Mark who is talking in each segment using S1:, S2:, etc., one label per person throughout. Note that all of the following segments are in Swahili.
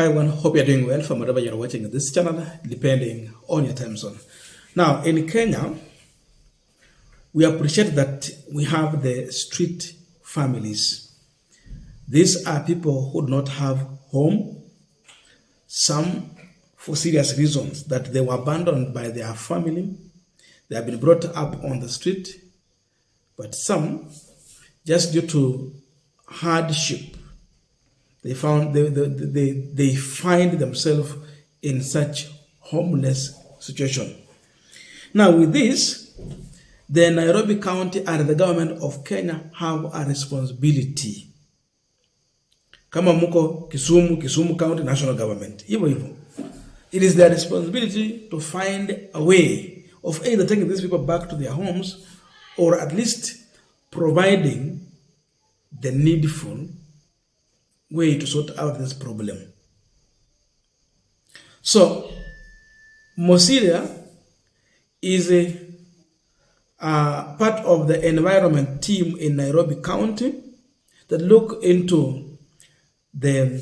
S1: Hi everyone, hope you're doing well from wherever you're watching this channel, depending on your time zone. Now, in Kenya, we appreciate that we have the street families. These are people who do not have home, some for serious reasons, that they were abandoned by their family, they have been brought up on the street, but some, just due to hardship, they find themselves in such homeless situation. Now with this, the Nairobi County and the government of Kenya have a responsibility. Kama muko Kisumu County National Government, hivyo. It is their responsibility to find a way of either taking these people back to their homes or at least providing the needful way to sort out this problem. So, Mosiria is a part of the environment team in Nairobi County that look into the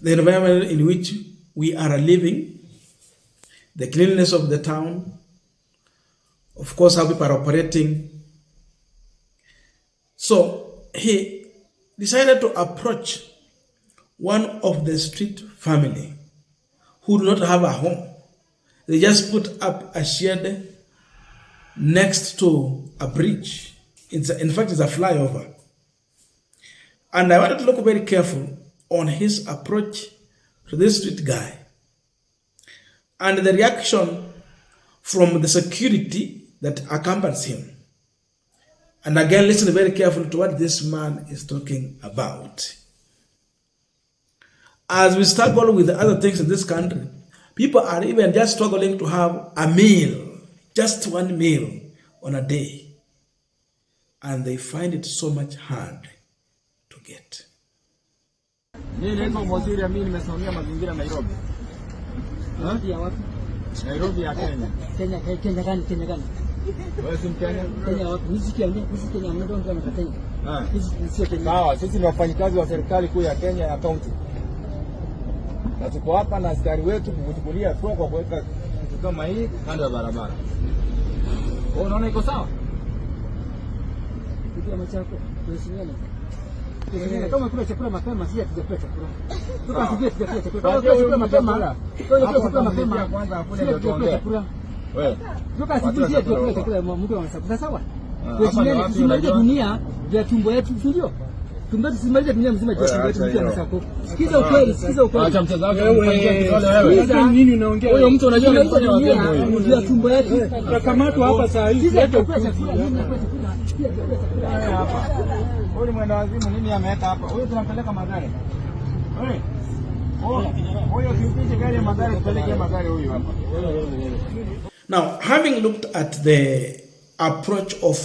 S1: environment in which we are living, the cleanliness of the town, of course, how people are operating. So, he decided to approach one of the street family who do not have a home. They just put up a shed next to a bridge. In fact, it's a flyover. And I wanted to look very careful on his approach to this street guy and the reaction from the security that accompanies him. And again, listen very carefully to what this man is talking about. As we struggle with the other things in this country, people are even just struggling to have a meal, just one meal on a day. And they find it so much hard to get.
S2: Mimi naitwa Mosiria, mimi nimesimamia mazingira Nairobi. Nairobi ya Kenya. Kenya gani? Wewe si Mkenya? Kenya wapi? Hizi Kenya mnadonga kama Kenya. Hizi sio Kenya. Sawa, sisi ni wafanyikazi wa serikali kuu ya Kenya ya county. Na tuko hapa na askari wetu kuchukulia hatua kwa kuweka kitu kama hii kando ya barabara. Wewe unaona iko sawa? Kitu machako, tusione. Kama kuna chakula mapema sisi hatujapata chakula. Tukasije tujapata chakula. Kama chakula mapema. Chakula mapema kwanza hakuna ndio tuongee. Wewe. Tukasije tujapata chakula mtu anasema sawa. Tusimalize dunia ya tumbo yetu sio? Tusimalize dunia mzima ya tumbo yetu mtu anasema. Sikiza ukweli. Acha mchezo wako wewe. Nini unaongea? Huyo mtu unajua anafanya wapi huyo? Ya tumbo yetu. Tutakamatwa hapa saa hizi. Huyu mwenda wazimu nini ameweka hapa? Huyu tunampeleka magari. Huyu kipiche gari ya magari tupeleke magari huyu hapa.
S1: Now, having looked at the approach of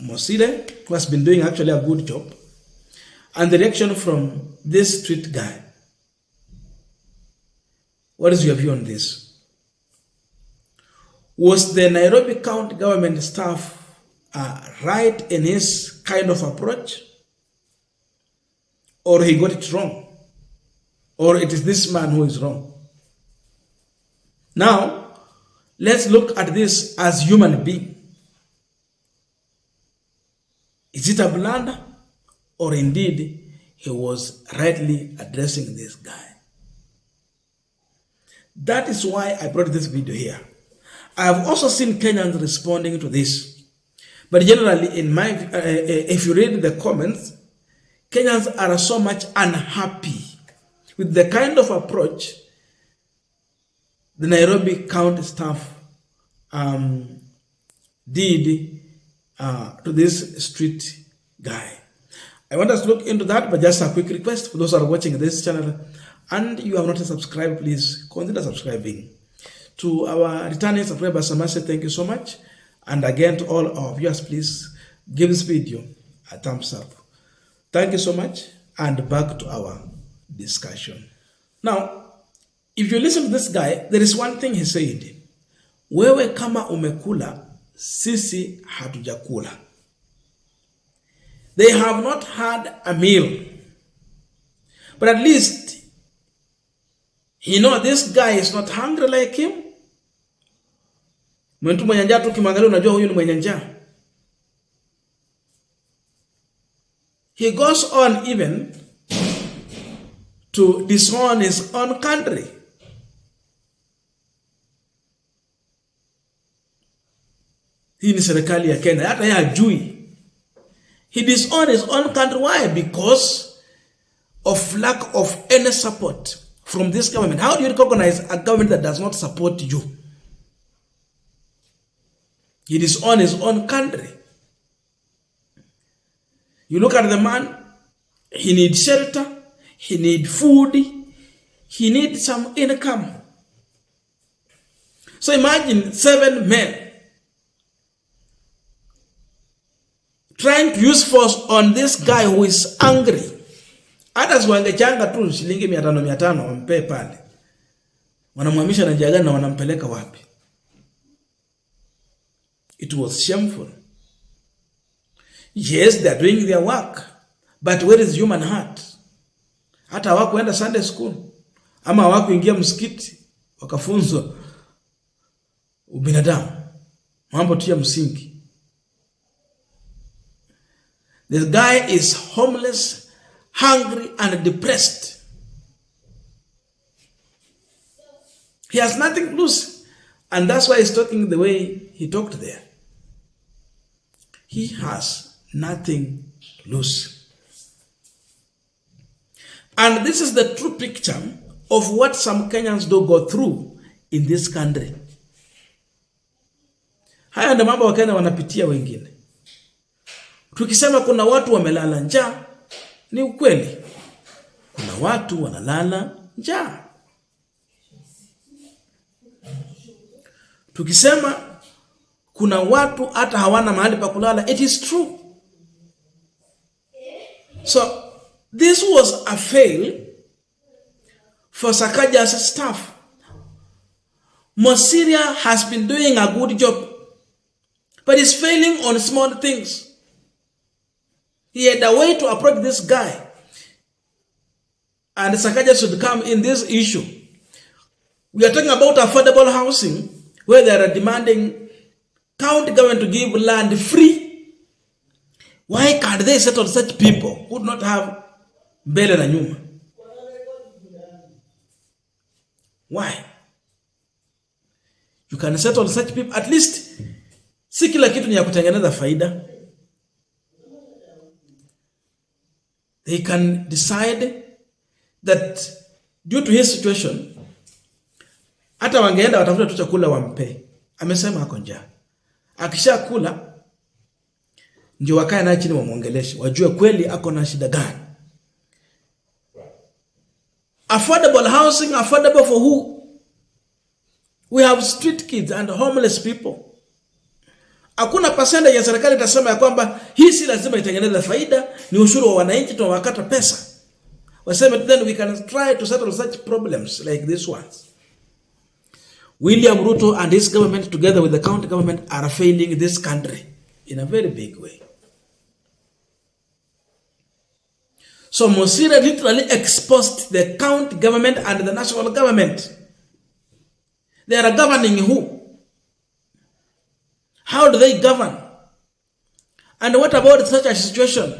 S1: Mosiria, who has been doing actually a good job, and the reaction from this street guy, what is your view on this? Was the Nairobi County government staff right in his kind of approach? Or he got it wrong? Or it is this man who is wrong? Now, let's look at this as human being. Is it a blunder? Or indeed, he was rightly addressing this guy? That is why I brought this video here. I have also seen Kenyans responding to this. But generally, if you read the comments, Kenyans are so much unhappy with the kind of approach the Nairobi County staff did to this street guy. I want us to look into that, but just a quick request for those who are watching this channel and you have not subscribed, please consider subscribing. To our returning subscribers, I must say thank you so much. And again, to all our viewers, please give this video a thumbs up. Thank you so much, and back to our discussion. Now, if you listen to this guy, there is one thing he said. Wewe kama umekula, sisi hatujakula. They have not had a meal. But at least He know this guy is not hungry like him. Mtu mwenye njaa tu kimwangalia unajua huyu ni mwenye njaa. He goes on even to disown his own country. Hii ni serikali ya Kenya, hata yeye hajui. He disowned his own country. Why? Because of lack of any support from this government. How do you recognize a government that does not support you? He disowned his own country. You look at the man, he needs shelter, he needs food, he needs some income. So imagine 7 men trying to use force on this guy who is angry. Hata wangechanga tu shilingi 500 wampe pale. Wanamhamisha na jagani na wanampeleka wapi? It was shameful. Yes, they are doing their work, but where is human heart? Hata hawakuenda Sunday school ama hawakuingia msikiti wakafunzwa ubinadamu, mambo tu ya msingi. This guy is homeless, hungry and depressed. He has nothing to lose, and that's why he's talking the way he talked there. He has nothing to lose. And this is the true picture of what some Kenyans do go through in this country. Haya ndio mambo Wakenya wanapitia wengine. Tukisema kuna watu wamelala njaa, ni ukweli. Kuna watu wanalala njaa. Tukisema kuna watu hata hawana mahali pa kulala, it is true. So this was a fail for Sakaja's staff. Mosiria has been doing a good job, but is failing on small things. He had a way to approach this guy, and Sakaja should come in this issue. We are talking about affordable housing, where they are demanding county government to give land free. Why can't they settle such people who do not have mbele na nyuma? Why? You can settle such people. At least si kila kitu ni ya kutengeneza faida. They can decide that due to his situation, hata wangeenda watafuta tu chakula wampe. Amesema hako njaa. Akisha kula ndio wakae naye chini wamuongeleshe, wajue kweli ako na shida gani. Affordable housing, affordable for who? We have street kids and homeless people. Hakuna percentage ya serikali itasema ya kwamba hii si lazima itengeneze faida, ni ushuru wa wananchi tunawakata pesa. Waseme then we can try to settle such problems like this ones. William Ruto and his government together with the county government are failing this country in a very big way. So Mosiria literally exposed the county government and the national government. They are governing who? How do they govern? And what about such a situation?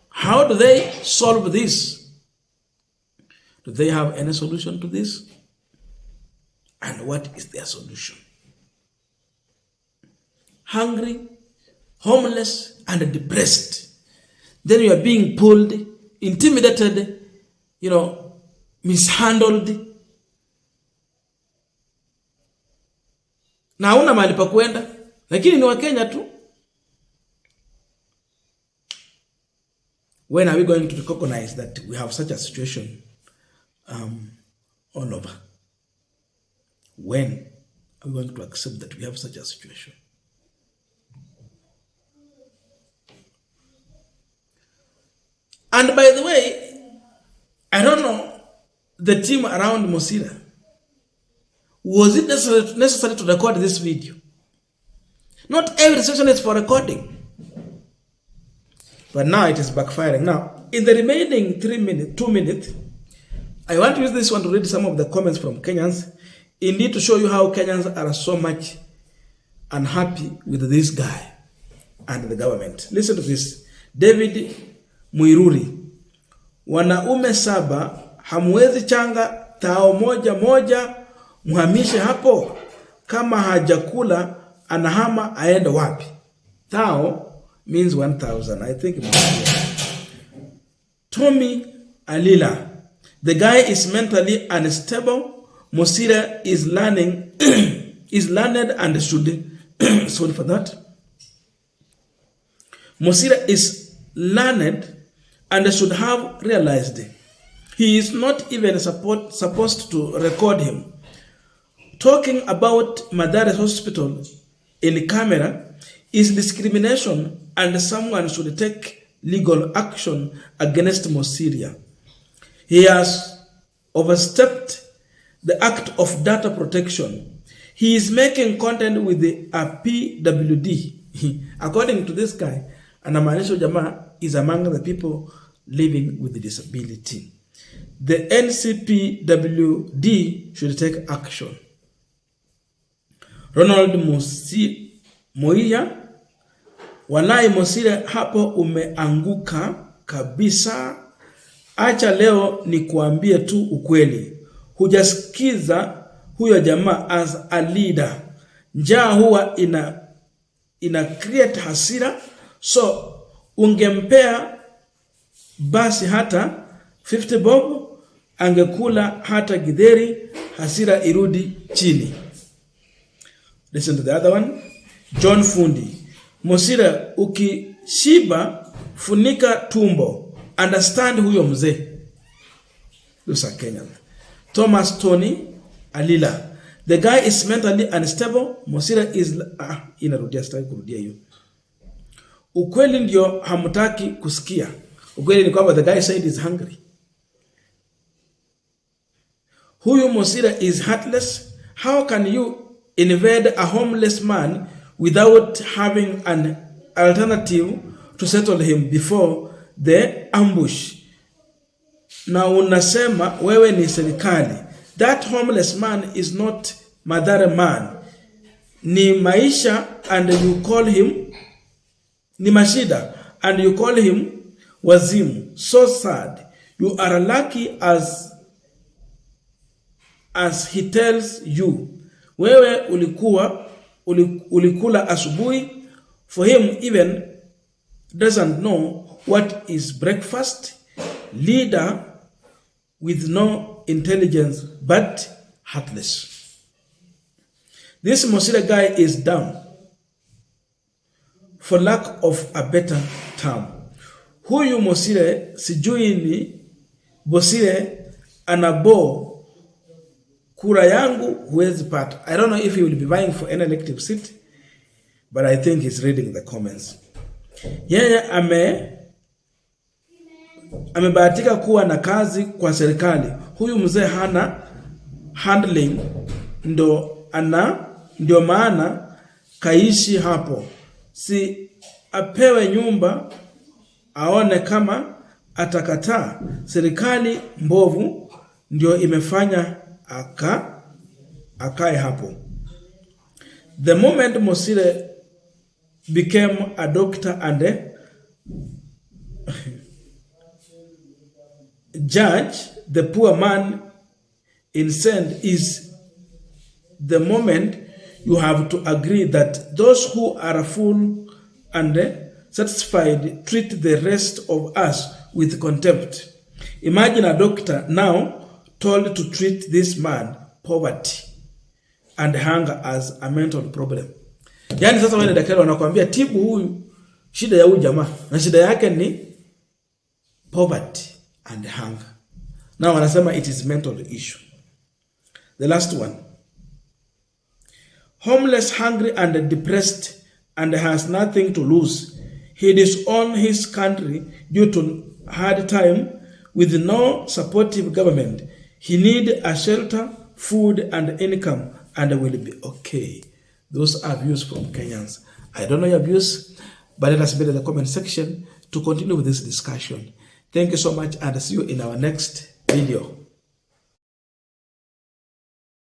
S1: How do they solve this? Do they have any solution to this? And what is their solution? Hungry, homeless, and depressed. Then you are being pulled, intimidated, mishandled. Na hauna mahali pa kwenda, lakini ni wa Kenya tu. When are we going to recognize that we have such a situation all over? When are we going to accept that we have such a situation? And by the way, I don't know the team around Mosiria. Was it necessary to record this video? Not every session is for recording. But now it is backfiring. Now, in the remaining 2 minutes, I want to use this one to read some of the comments from Kenyans, indeed to show you how Kenyans are so much unhappy with this guy and the government. Listen to this. David Muiruri. Wanaume 7 hamwezi changa tao moja muhamishe hapo, kama hajakula anahama aende wapi? Tao means 1,000. I think Tommy Alila. The guy is mentally unstable. Mosiria is learning is learned and should sorry for that. Mosiria is learned and should have realized he is not even supposed to record him talking about Mathare Hospital in camera is discrimination, and someone should take legal action against Mosiria. He has overstepped the act of data protection. He is making content with the PWD. According to this guy, anamaanisha jamaa is among the people living with disability. The NCPWD should take action. Ronald Moia, walai Mosiria hapo umeanguka kabisa. Acha leo ni kuambie tu ukweli. Hujasikiza huyo jamaa as a leader. Njaa huwa ina create hasira, so ungempea basi hata 50 bob, angekula hata githeri, hasira irudi chini. Listen to the other one. John Fundi. Mosiria ukishiba funika tumbo. Understand huyo mzee. Those are Kenyan. Thomas Tony Alila. The guy is mentally unstable. Mosiria is inarudia staki kurudia hiyo. Ukweli ndio hamutaki kusikia. Ukweli ni kwamba the guy said he's hungry. Huyu Mosiria is heartless. How can you invade a homeless man without having an alternative to settle him before the ambush? Na unasema wewe ni serikali. That homeless man is not Mathare man. Ni maisha and you call him ni mashida and you call him wazimu. So sad. You are lucky as he tells you. Wewe ulikula asubuhi. For him even doesn't know what is breakfast. Leader with no intelligence but heartless. This Mosiria guy is dumb, for lack of a better term. Huyu Mosiria sijui ni Bosire anabo kura yangu huwezi pata. I don't know if he will be vying for any elective seat, but I think he's reading the comments. Yeye amebahatika kuwa na kazi kwa serikali. Huyu mzee hana handling, ndio maana kaishi hapo. Si apewe nyumba aone kama atakataa. Serikali mbovu ndio imefanya akae hapo. The moment Mosiria became a doctor and a judge, the poor man insane is the moment you have to agree that those who are full and satisfied treat the rest of us with contempt. Imagine a doctor now told to treat this man poverty and hunger as a mental problem. Yani sasa wewe daktari wanakuambia tibu huyu shida ya huyu jamaa, na shida yake ni poverty and hunger. Now wanasema it is mental issue. The last one. Homeless, hungry and depressed and has nothing to lose. He disowned his country due to hard time with no supportive government. He need a shelter, food and income and will be okay. Those are views from Kenyans. I don't know your views, but let us be in the comment section to continue with this discussion. Thank you so much and see you in our next video.